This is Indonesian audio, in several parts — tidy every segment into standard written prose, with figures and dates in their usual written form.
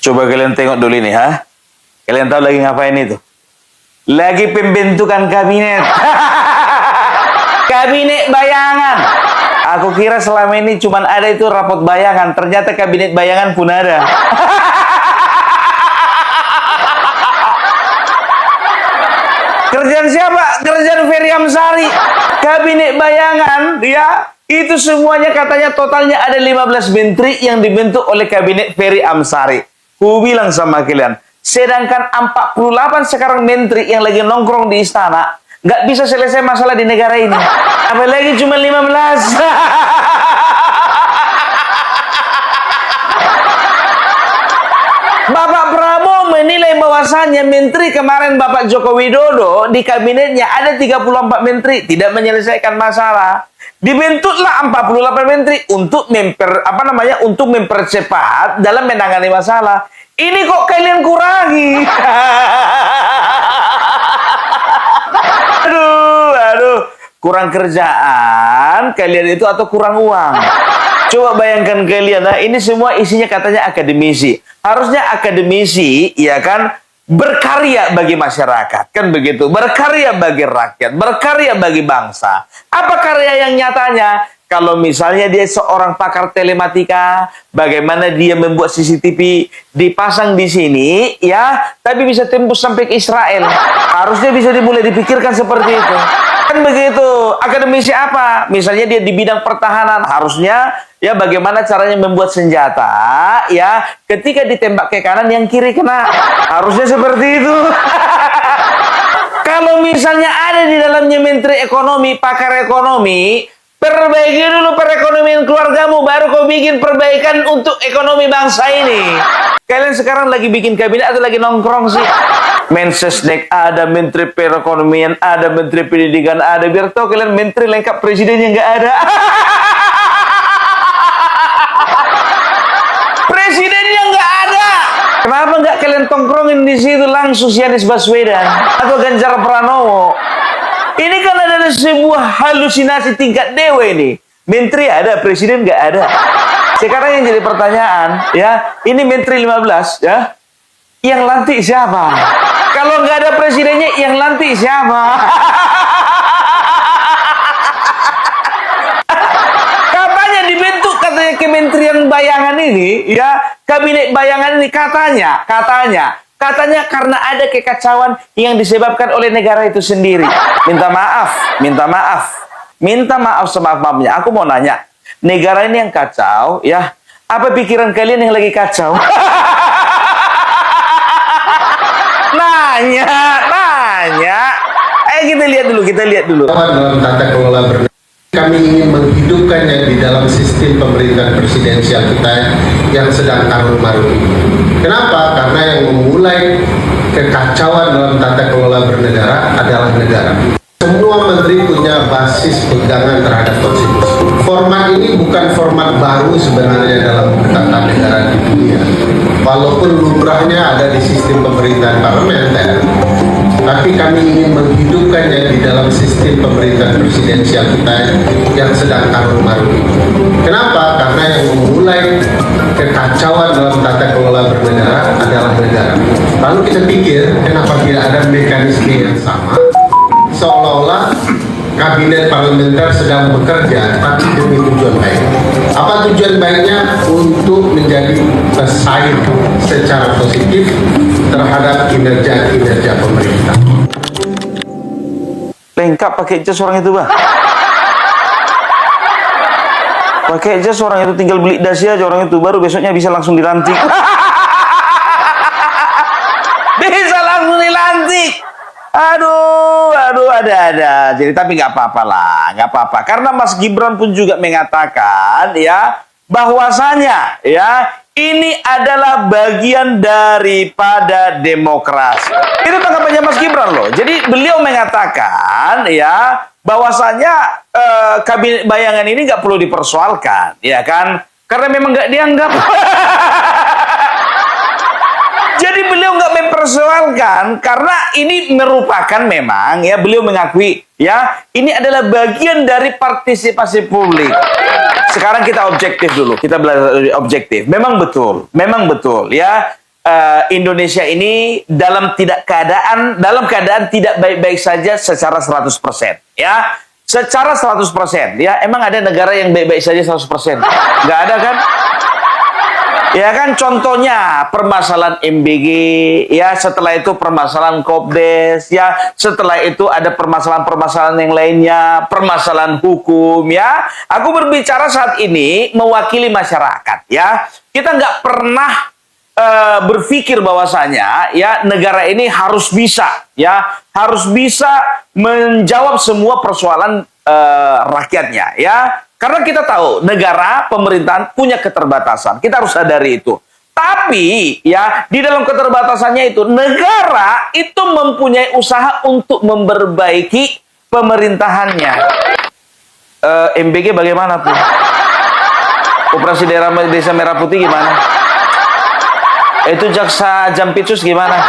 Coba kalian tengok dulu ini, ha? Kalian tahu lagi ngapain itu? Lagi pembentukan kabinet. Kabinet bayangan. Aku kira selama ini cuma ada itu rapot bayangan. Ternyata kabinet bayangan pun ada. Kerjaan siapa? Kerjaan Ferry Amsari. Kabinet bayangan, ya. Itu semuanya katanya totalnya ada 15 menteri yang dibentuk oleh kabinet Ferry Amsari. Ku bilang sama kalian, sedangkan 48 sekarang menteri yang lagi nongkrong di istana, nggak bisa selesai masalah di negara ini. Apalagi cuma 15. Bapak Prabowo menilai bahwasannya menteri kemarin Bapak Joko Widodo di kabinetnya ada 34 menteri tidak menyelesaikan masalah. Dibentuklah 48 menteri untuk untuk mempercepat dalam menangani masalah. Ini kok kalian kurangi? aduh, kurang kerjaan kalian itu atau kurang uang? Coba bayangkan kalian, nah ini semua isinya katanya akademisi. Harusnya akademisi, ya kan, berkarya bagi masyarakat, kan begitu, berkarya bagi rakyat, berkarya bagi bangsa. Apa karya yang nyatanya? Kalau misalnya dia seorang pakar telematika, bagaimana dia membuat CCTV dipasang di sini, ya, tapi bisa tembus sampai ke Israel. Harusnya bisa dimulai dipikirkan seperti itu. Kan begitu. Akademisi apa? Misalnya dia di bidang pertahanan, harusnya ya bagaimana caranya membuat senjata, ya, ketika ditembak ke kanan yang kiri kena. Harusnya seperti itu. Kalau misalnya ada di dalamnya menteri ekonomi, pakar ekonomi, perbaiki dulu perekonomian keluargamu, baru kau bikin perbaikan untuk ekonomi bangsa ini. Kalian sekarang lagi bikin kabinet atau lagi nongkrong sih? Mensesnek ada, menteri perekonomian ada, menteri pendidikan ada. Biar tahu kalian menteri lengkap, presidennya nggak ada. Presidennya nggak ada. Kenapa nggak kalian tongkrongin di situ langsung Anies Baswedan atau Ganjar Pranowo? Ini kan ada sebuah halusinasi tingkat dewa ini. Menteri ada, presiden nggak ada. Sekarang yang jadi pertanyaan, ya, ini menteri 15, ya, yang lantik siapa? Kalau nggak ada presidennya, yang lantik siapa? Katanya dibentuk katanya kementerian bayangan ini, ya, kabinet bayangan ini katanya karena ada kekacauan yang disebabkan oleh negara itu sendiri. Minta maaf semaaf-maafnya. Aku mau nanya, negara ini yang kacau, ya, apa pikiran kalian yang lagi kacau? Nanya. Ayo kita lihat dulu. Dalam tata kelola bernegara, kami ingin menghidupkannya di dalam sistem pemerintahan presidensial kita yang sedang karut-marut ini. Kenapa? Karena yang memulai kekacauan dalam tata kelola bernegara adalah negara. Semua menteri punya basis pegangan terhadap konstitusi. Format ini bukan format baru sebenarnya dalam ketatanegaraan di dunia. Walaupun lumrahnya ada di sistem pemerintahan parlementer, tapi kami ingin menghidupkannya di dalam sistem pemerintahan presidensial kita yang sedang karut-marut ini. Kenapa? Karena yang memulai kekacauan dalam tata kelola bernegara adalah negara. Lalu kita pikir, kenapa tidak ada mekanisme yang sama? Seolah-olah kabinet parlementer sedang bekerja tapi demi tujuan baik. Apa tujuan baiknya? Untuk menjadi pesaing secara positif terhadap kinerja pemerintah. Lengkap pakai jas orang itu, Bah. Pakai jas orang itu, tinggal beli dasi aja orang itu, baru besoknya bisa langsung dilantik. Bisa langsung dilantik. Aduh, ada. Jadi tapi nggak apa-apa lah, nggak apa-apa. Karena Mas Gibran pun juga mengatakan, ya, bahwasanya, ya, ini adalah bagian daripada demokrasi. Itu tanggapannya Mas Gibran loh. Jadi beliau mengatakan, ya, bahwasanya kabinet bayangan ini nggak perlu dipersoalkan, ya kan? Karena memang nggak dianggap. Jadi beliau nggak mempersoalkan karena ini merupakan memang, ya, beliau mengakui, ya, ini adalah bagian dari partisipasi publik. Sekarang kita objektif dulu, kita belajar objektif. Memang betul, ya. Indonesia ini dalam keadaan tidak baik-baik saja secara 100%, ya. Secara 100%, ya. Emang ada negara yang baik-baik saja 100%? Nggak ada kan? Ya kan, contohnya permasalahan MBG, ya, setelah itu permasalahan Kopdes, ya, setelah itu ada permasalahan-permasalahan yang lainnya, permasalahan hukum, ya. Aku berbicara saat ini mewakili masyarakat, ya. Kita nggak pernah berpikir bahwasanya, ya, negara ini harus bisa menjawab semua persoalan rakyatnya, ya. Karena kita tahu negara, pemerintahan punya keterbatasan. Kita harus sadari itu. Tapi, ya, di dalam keterbatasannya itu, negara itu mempunyai usaha untuk memperbaiki pemerintahannya. MBG bagaimana, pun? Operasi Desa Merah Putih gimana? Itu Jaksa Jampitsus gimana?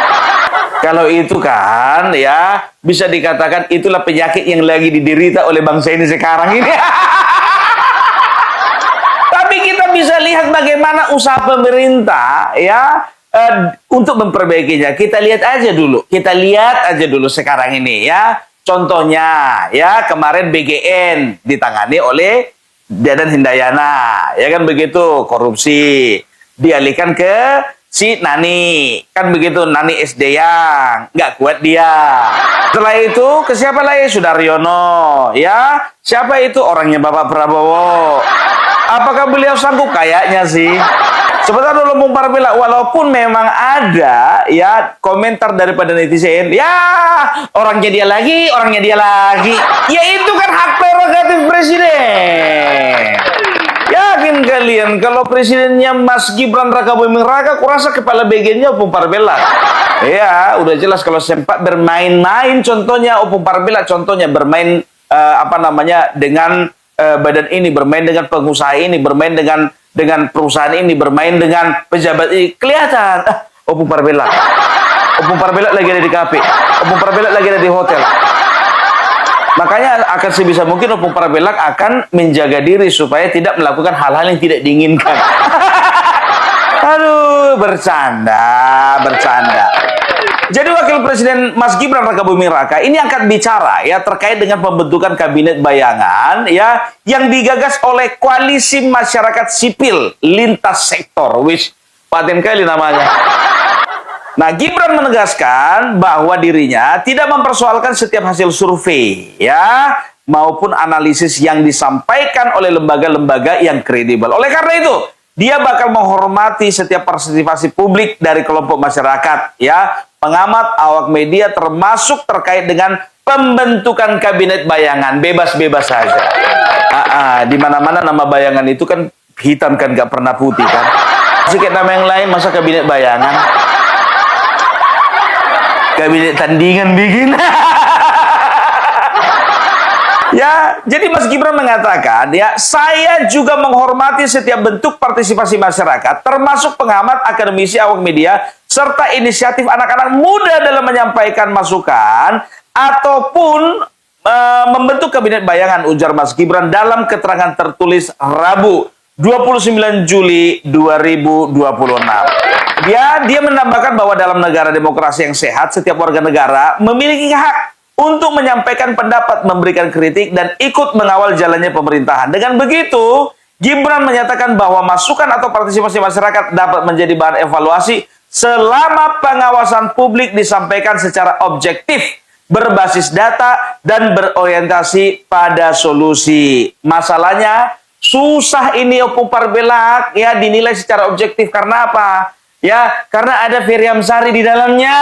Kalau itu kan, ya, bisa dikatakan itulah penyakit yang lagi diderita oleh bangsa ini sekarang ini. Tapi kita bisa lihat bagaimana usaha pemerintah, ya, untuk memperbaikinya. Kita lihat aja dulu sekarang ini, ya. Contohnya, ya, kemarin BGN ditangani oleh Dadan Hindayana, ya kan begitu, korupsi dialihkan ke si Nani, kan begitu, Nani SD yang nggak kuat dia. Setelah itu ke siapa lagi? Sudaryono, ya. Siapa itu? Orangnya Bapak Prabowo. Apakah beliau sanggup? Kayaknya sih. Sebentar dulu Bung Parvila, walaupun memang ada, ya, komentar daripada netizen, ya, orangnya dia lagi. Ya itu kan hak prerogatif presiden. Yakin kalian kalau presidennya Mas Gibran Rakabuming Raka, kurasa kepala BG-nya Opung Parvela. Ya, udah jelas kalau sempat bermain-main, contohnya Opung Parvela, contohnya bermain dengan badan ini, bermain dengan pengusaha ini, bermain dengan perusahaan ini, bermain dengan pejabat ini, kelihatan. Opung Parvela lagi ada di kafe, Opung Parvela lagi ada di hotel. Makanya akan sebisa mungkin Opung Parvela akan menjaga diri supaya tidak melakukan hal-hal yang tidak diinginkan. Aduh, bercanda. Jadi Wakil Presiden Mas Gibran Rakabuming Raka ini angkat bicara, ya, terkait dengan pembentukan kabinet bayangan, ya, yang digagas oleh Koalisi Masyarakat Sipil Lintas Sektor. Wis, paten kali namanya. Nah, Gibran menegaskan bahwa dirinya tidak mempersoalkan setiap hasil survei, ya, maupun analisis yang disampaikan oleh lembaga-lembaga yang kredibel. Oleh karena itu, dia bakal menghormati setiap partisipasi publik dari kelompok masyarakat, ya, pengamat, awak media, termasuk terkait dengan pembentukan kabinet bayangan. Bebas-bebas saja. Di mana-mana nama bayangan itu kan hitam kan, gak pernah putih kan. Sedikit nama yang lain, masa kabinet bayangan? Kabinet tandingan bikin. Ya, jadi Mas Gibran mengatakan, ya, saya juga menghormati setiap bentuk partisipasi masyarakat, termasuk pengamat, akademisi, awak media, serta inisiatif anak-anak muda dalam menyampaikan masukan ataupun membentuk kabinet bayangan, ujar Mas Gibran dalam keterangan tertulis Rabu 29 Juli 2026. Dia menambahkan bahwa dalam negara demokrasi yang sehat, setiap warga negara memiliki hak untuk menyampaikan pendapat, memberikan kritik, dan ikut mengawal jalannya pemerintahan. Dengan begitu, Gibran menyatakan bahwa masukan atau partisipasi masyarakat dapat menjadi bahan evaluasi selama pengawasan publik disampaikan secara objektif, berbasis data, dan berorientasi pada solusi. Masalahnya, susah ini Opung Parvela, ya, dinilai secara objektif. Karena apa? Ya, karena ada Feriam Sari di dalamnya.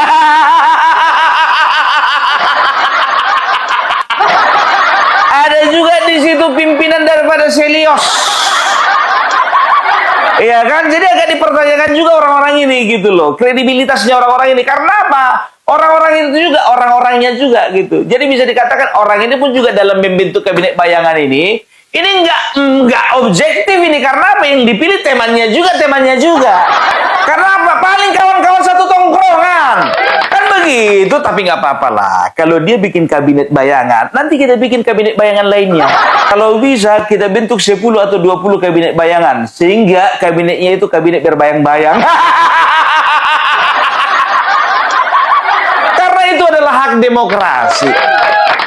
Ada juga di situ pimpinan daripada Selios. Iya kan? Jadi agak dipertanyakan juga orang-orang ini gitu loh. Kredibilitasnya orang-orang ini. Karena apa? Orang-orang itu juga, orang-orangnya juga gitu. Jadi bisa dikatakan orang ini pun juga dalam membentuk kabinet bayangan ini nggak objektif ini. Karena apa? Yang dipilih temannya juga. Karena apa? Paling kawan-kawan satu tongkrongan. Kan begitu, tapi nggak apa-apa lah. Kalau dia bikin kabinet bayangan, nanti kita bikin kabinet bayangan lainnya. Kalau bisa, kita bentuk 10 atau 20 kabinet bayangan. Sehingga kabinetnya itu kabinet berbayang-bayang. hak demokrasi.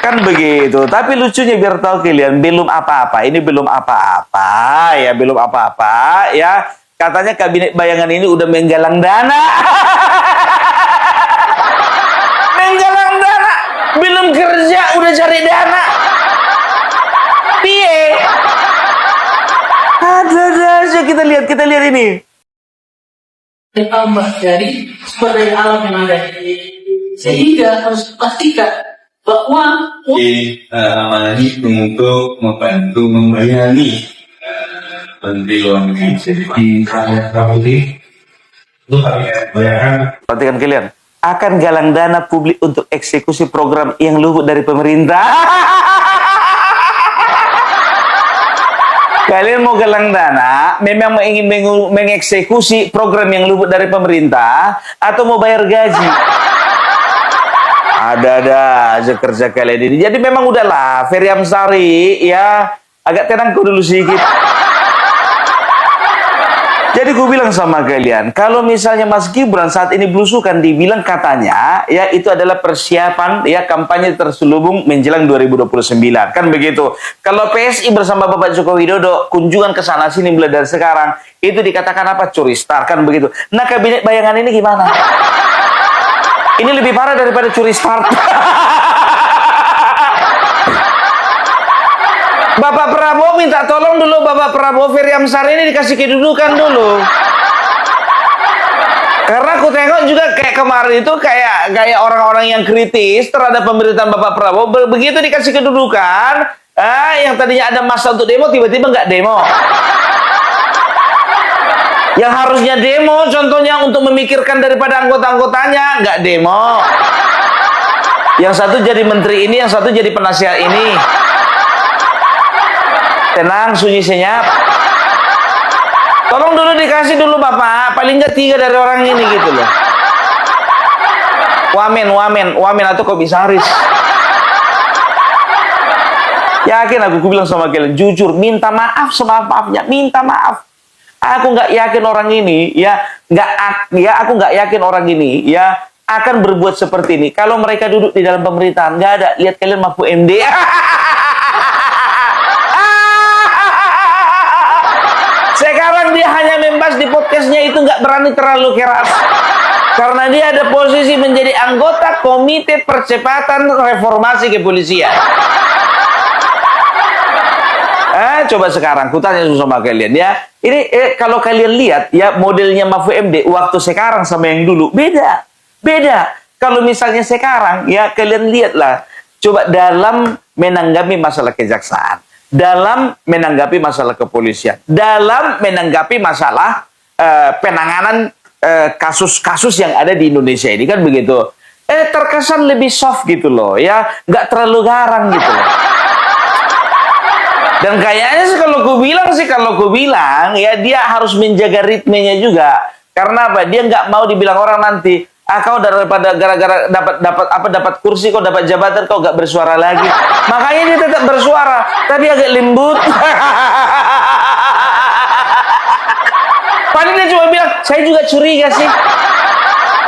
Kan begitu. Tapi lucunya biar tahu kalian, belum apa-apa. Ini belum apa-apa ya, belum apa-apa ya. Katanya kabinet bayangan ini udah menggalang dana. Menggalang dana, belum kerja udah cari dana. Piye? Ada aja, kita lihat ini. Ditambah dari sumber daya alam yang ada, sehingga harus pastikan bahwa amanah untuk membantu membayangi Menteri Luar Negeri itu bayangan. Perhatikan kalian, akan galang dana publik untuk eksekusi program yang luput dari pemerintah. Kalian mau galang dana, memang ingin mengeksekusi program yang luput dari pemerintah, atau mau bayar gaji? Ada-ada aja kerja kalian ini. Jadi memang udahlah, Ferry Amsari, ya agak tenang kau dulu sedikit. Jadi gue bilang sama kalian, kalau misalnya Mas Gibran saat ini belusukan, dibilang katanya, ya itu adalah persiapan ya kampanye terselubung menjelang 2029, kan begitu. Kalau PSI bersama Bapak Joko Widodo kunjungan ke sana sini mulai dari sekarang, itu dikatakan apa? Curi star, kan begitu. Nah, kabinet bayangan ini gimana? Ini lebih parah daripada curi start. Bapak Prabowo minta tolong dulu, Bapak Prabowo Ferry Amsari ini dikasih kedudukan dulu. Karena aku tengok juga kayak kemarin itu kayak orang-orang yang kritis terhadap pemerintahan Bapak Prabowo, begitu dikasih kedudukan, yang tadinya ada masa untuk demo tiba-tiba nggak demo. Yang harusnya demo, contohnya untuk memikirkan daripada anggota-anggotanya, nggak demo. Yang satu jadi menteri ini, yang satu jadi penasihat ini. Tenang, sunyi senyap. Tolong dulu dikasih dulu Bapak, paling nggak 3 dari orang ini gitu loh. Wamen atau komisaris. Yakin aku bilang sama kalian, jujur, minta maaf semaaf-maafnya, minta maaf. Aku nggak yakin orang ini, aku nggak yakin orang ini, ya akan berbuat seperti ini. Kalau mereka duduk di dalam pemerintahan, nggak ada. Lihat kalian Mahfud MD. Sekarang dia hanya membahas di podcastnya itu nggak berani terlalu keras. Karena dia ada posisi menjadi anggota Komite Percepatan Reformasi Kepolisian. Coba sekarang, kutanya sama kalian ya. Ini kalau kalian lihat ya modelnya Mahfud MD waktu sekarang sama yang dulu beda. Kalau misalnya sekarang ya kalian lihatlah, coba dalam menanggapi masalah kejaksaan, dalam menanggapi masalah kepolisian, dalam menanggapi masalah penanganan kasus-kasus yang ada di Indonesia ini, kan begitu. Terkesan lebih soft gitu loh ya, nggak terlalu garang gitu loh. Dan kayaknya sih kalau ku bilang ya dia harus menjaga ritmenya juga. Karena apa? Dia nggak mau dibilang orang nanti, kau daripada gara-gara dapat kursi, kau dapat jabatan, kau nggak bersuara lagi. Makanya dia tetap bersuara, tapi agak lembut. Padahal dia cuma bilang, saya juga curiga sih.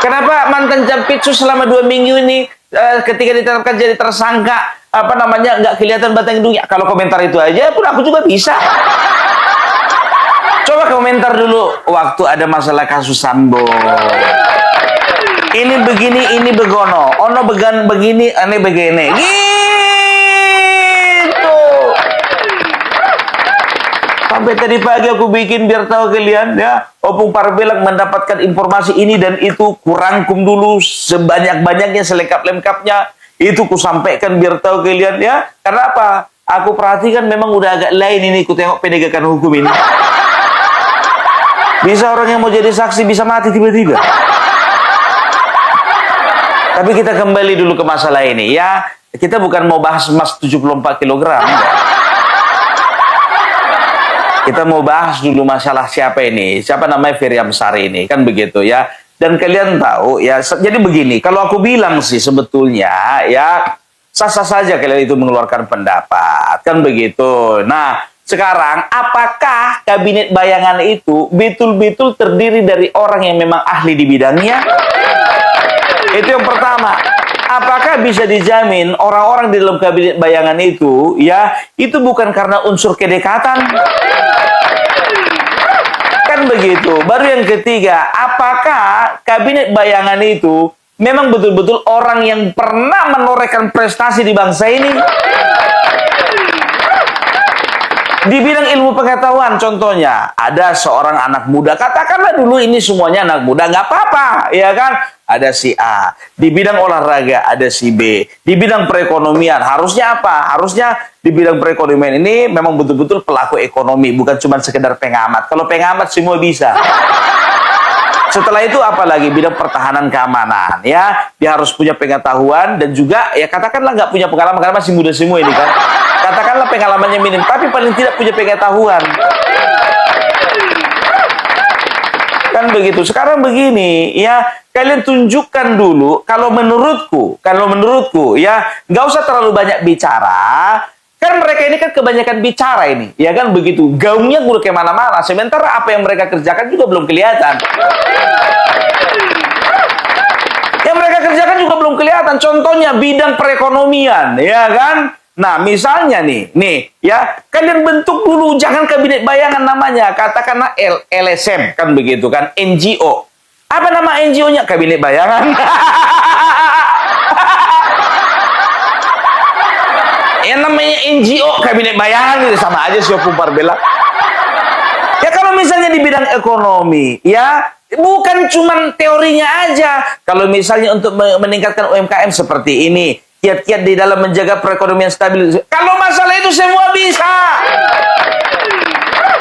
Kenapa mantan Jampitsus selama 2 minggu ini ketika ditetapkan jadi tersangka, nggak kelihatan batang hidungnya? Kalau komentar itu aja pun aku juga bisa. Coba komentar dulu waktu ada masalah kasus Sambo. Ini begini, ini begono. Ono began begini, aneh begini. Gitu. Sampai tadi pagi aku bikin biar tahu kalian ya. Opung Parbelang mendapatkan informasi ini dan itu, kurangkum dulu sebanyak-banyaknya, selengkap-lengkapnya. Itu ku sampaikan biar tahu kalian ya. Karena apa? Aku perhatikan memang udah agak lain ini, ku tengok penegakan hukum ini. Bisa orang yang mau jadi saksi bisa mati tiba-tiba. Tapi kita kembali dulu ke masalah ini ya. Kita bukan mau bahas emas 74 kg. Kita mau bahas dulu masalah siapa ini. Siapa namanya Ferry Amsari ini, kan begitu ya. Dan kalian tahu ya, jadi begini, kalau aku bilang sih sebetulnya ya sah-sah saja kalian itu mengeluarkan pendapat, kan begitu. Nah, sekarang apakah kabinet bayangan itu betul-betul terdiri dari orang yang memang ahli di bidangnya? Itu yang pertama. Apakah bisa dijamin orang-orang di dalam kabinet bayangan itu, ya, itu bukan karena unsur kedekatan? Kan begitu. Baru yang ketiga, apakah kabinet bayangan itu memang betul-betul orang yang pernah menorehkan prestasi di bangsa ini? Di bidang ilmu pengetahuan contohnya, ada seorang anak muda, katakanlah dulu ini semuanya anak muda, nggak apa-apa, ya kan? Ada si A. Di bidang olahraga ada si B. Di bidang perekonomian harusnya apa? Harusnya di bidang perekonomian ini memang betul-betul pelaku ekonomi, bukan cuma sekedar pengamat. Kalau pengamat semua bisa. Setelah itu apalagi bidang pertahanan keamanan, ya, dia harus punya pengetahuan dan juga ya katakanlah nggak punya pengalaman karena masih muda semua ini kan. Katakanlah pengalamannya minim, tapi paling tidak punya pengetahuan. Kan begitu. Sekarang begini, ya, kalian tunjukkan dulu. Kalau menurutku, ya, nggak usah terlalu banyak bicara. Kan mereka ini kan kebanyakan bicara ini, ya kan begitu. Gaungnya udah kemana-mana. Sementara apa yang mereka kerjakan juga belum kelihatan. Yang mereka kerjakan juga belum kelihatan. Contohnya bidang perekonomian, ya kan. Nah, misalnya nih, ya, kalian bentuk dulu, jangan kabinet bayangan namanya, katakanlah LSM, kan begitu kan, NGO. Apa nama NGO-nya? Kabinet bayangan. Yang namanya NGO, kabinet bayangan, gitu, sama aja siapa bela. Ya kalau misalnya di bidang ekonomi, ya, bukan cuma teorinya aja. Kalau misalnya untuk meningkatkan UMKM seperti ini, kiat-kiat di dalam menjaga perekonomian stabil. Kalau masalah itu semua bisa.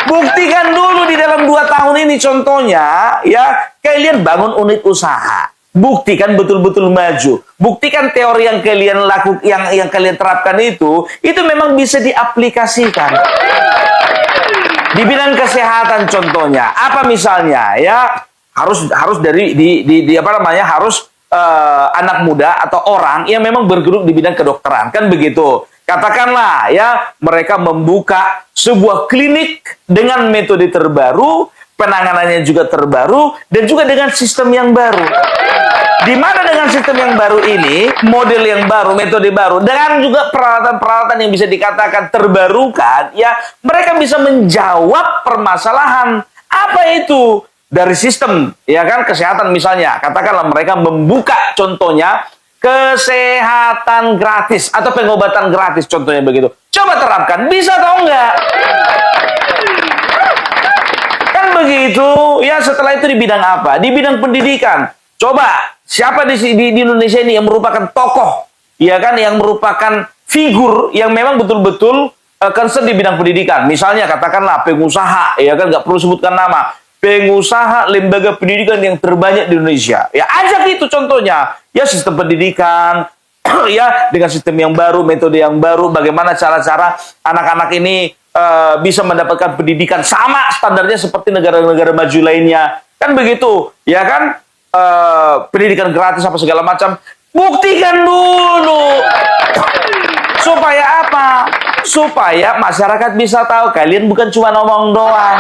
Buktikan dulu di dalam 2 tahun ini contohnya, ya, kalian bangun unit usaha. Buktikan betul-betul maju. Buktikan teori yang kalian lakukan, yang kalian terapkan itu memang bisa diaplikasikan. Di bidang kesehatan contohnya, apa misalnya, ya, harus dari apa namanya, harus anak muda atau orang yang memang bergelut di bidang kedokteran, kan begitu. Katakanlah, ya, mereka membuka sebuah klinik dengan metode terbaru, penanganannya juga terbaru, dan juga dengan sistem yang baru. Di mana dengan sistem yang baru ini, model yang baru, metode baru, dengan juga peralatan-peralatan yang bisa dikatakan terbarukan, ya, mereka bisa menjawab permasalahan. Apa itu? Dari sistem, ya kan, kesehatan misalnya, katakanlah mereka membuka contohnya kesehatan gratis atau pengobatan gratis contohnya begitu. Coba terapkan, bisa atau enggak? Kan begitu, ya. Setelah itu di bidang apa? Di bidang pendidikan. Coba siapa di Indonesia ini yang merupakan tokoh, ya kan, yang merupakan figur yang memang betul-betul concern di bidang pendidikan. Misalnya katakanlah pengusaha, ya kan, nggak perlu sebutkan nama. Pengusaha lembaga pendidikan yang terbanyak di Indonesia. Ya, ajak itu contohnya. Ya, sistem pendidikan, ya, dengan sistem yang baru, metode yang baru, bagaimana cara-cara anak-anak ini bisa mendapatkan pendidikan sama standarnya seperti negara-negara maju lainnya. Kan begitu, ya kan? Pendidikan gratis apa segala macam. Buktikan dulu. Supaya apa? Supaya masyarakat bisa tahu kalian bukan cuma ngomong doang.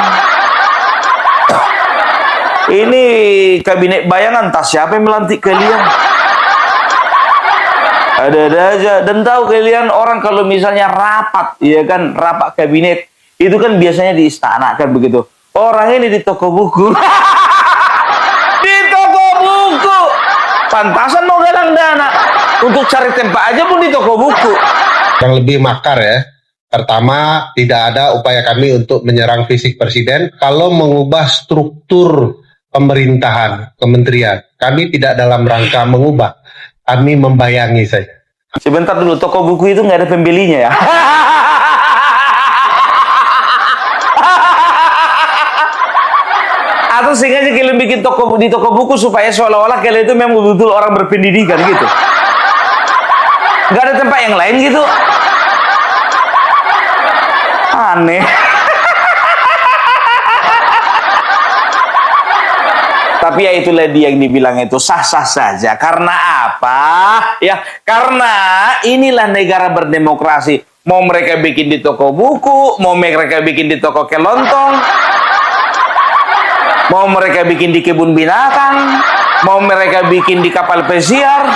Ini kabinet bayangan, tas siapa yang melantik kalian? Ada-ada aja. Dan tahu kalian, orang kalau misalnya rapat, ya kan, rapat kabinet, itu kan biasanya di istana, kan begitu. Orang ini di toko buku. Di toko buku. Pantasan mau galang dana. Untuk cari tempat aja pun di toko buku. Yang lebih makar, ya. Pertama, tidak ada upaya kami untuk menyerang fisik presiden. Kalau mengubah struktur pemerintahan, kementerian, kami tidak dalam rangka mengubah, kami membayangi saja. Sebentar dulu, toko buku itu nggak ada pembelinya ya? Atau sengaja kalian bikin di toko buku supaya seolah-olah kalian itu memang betul-betul orang berpendidikan gitu? Nggak ada tempat yang lain gitu? Aneh. Tapi ya itulah dia yang dibilang itu sah-sah saja. Karena apa? Ya, karena inilah negara berdemokrasi. Mau mereka bikin di toko buku, mau mereka bikin di toko kelontong, mau mereka bikin di kebun binatang, mau mereka bikin di kapal pesiar.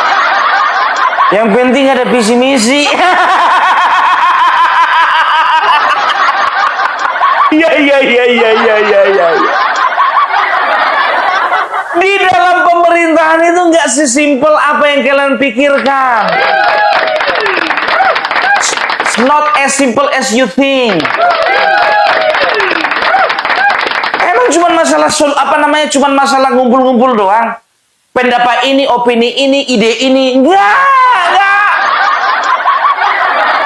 Yang penting ada visi misi. Iya. Di dalam pemerintahan itu nggak sesimpel apa yang kalian pikirkan. It's not as simple as you think. Emang cuma masalah cuma masalah ngumpul-ngumpul doang. Pendapat ini, opini ini, ide ini, enggak.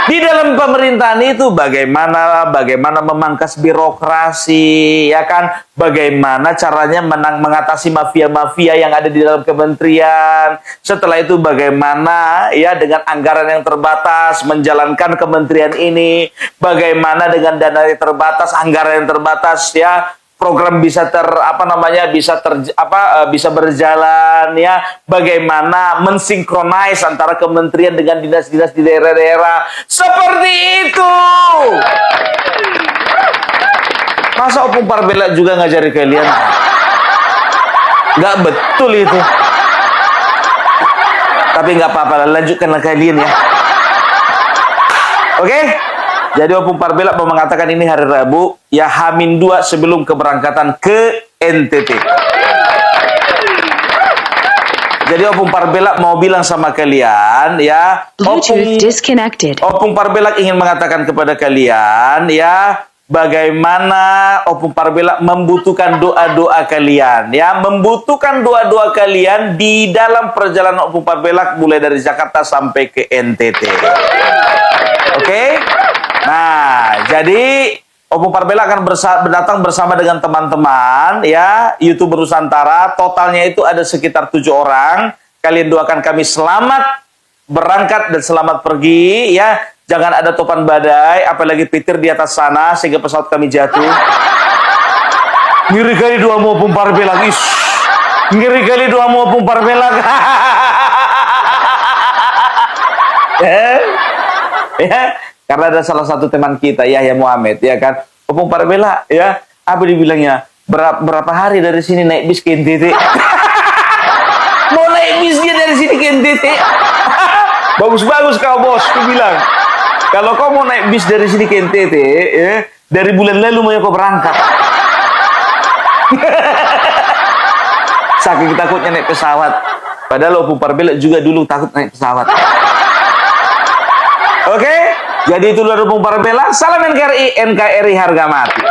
Di dalam pemerintahan itu bagaimana memangkas birokrasi, ya kan? Bagaimana caranya mengatasi mafia-mafia yang ada di dalam kementerian. Setelah itu bagaimana ya dengan anggaran yang terbatas menjalankan kementerian ini. Bagaimana dengan dana yang terbatas, anggaran yang terbatas ya. Program bisa bisa berjalan ya. Bagaimana mensinkronis antara kementerian dengan dinas-dinas di daerah-daerah. Seperti itu. Masa Opung Parbela juga ngajari kalian? Nggak betul itu. Tapi nggak apa-apa, lanjutkanlah kalian ya. Oke? Jadi Opung Parbela mau mengatakan ini hari Rabu, ya H-2 sebelum keberangkatan ke NTT. Jadi Opung Parbela mau bilang sama kalian, ya, Opung Parbela ingin mengatakan kepada kalian, ya, bagaimana Opung Parbela membutuhkan doa-doa kalian, ya, membutuhkan doa-doa kalian di dalam perjalanan Opung Parbela mulai dari Jakarta sampai ke NTT. Oke? Nah, jadi Opung Parbela akan datang bersama dengan teman-teman ya, YouTuber Nusantara. Totalnya itu ada sekitar 7 orang. Kalian doakan kami selamat berangkat dan selamat pergi ya. Jangan ada topan badai, apalagi petir di atas sana sehingga pesawat kami jatuh. Ngeri kali doamu Opung Parbela. Ngeri kali doamu Opung Parbela. Ya. Karena ada salah satu teman kita, Yahya Muhammad, ya kan, Opung Parbela, ya, apa dibilangnya, berapa hari dari sini naik bis ke NTT? Mau naik bisnya dari sini ke NTT? Bagus-bagus kau bos, aku bilang. Kalau kau mau naik bis dari sini ke NTT, ya, dari bulan lalu mau kau berangkat. Saking takutnya naik pesawat. Padahal Opung Parbela juga dulu takut naik pesawat. Oke? Jadi itu Opung Parbela. Salam NKRI, NKRI harga mati.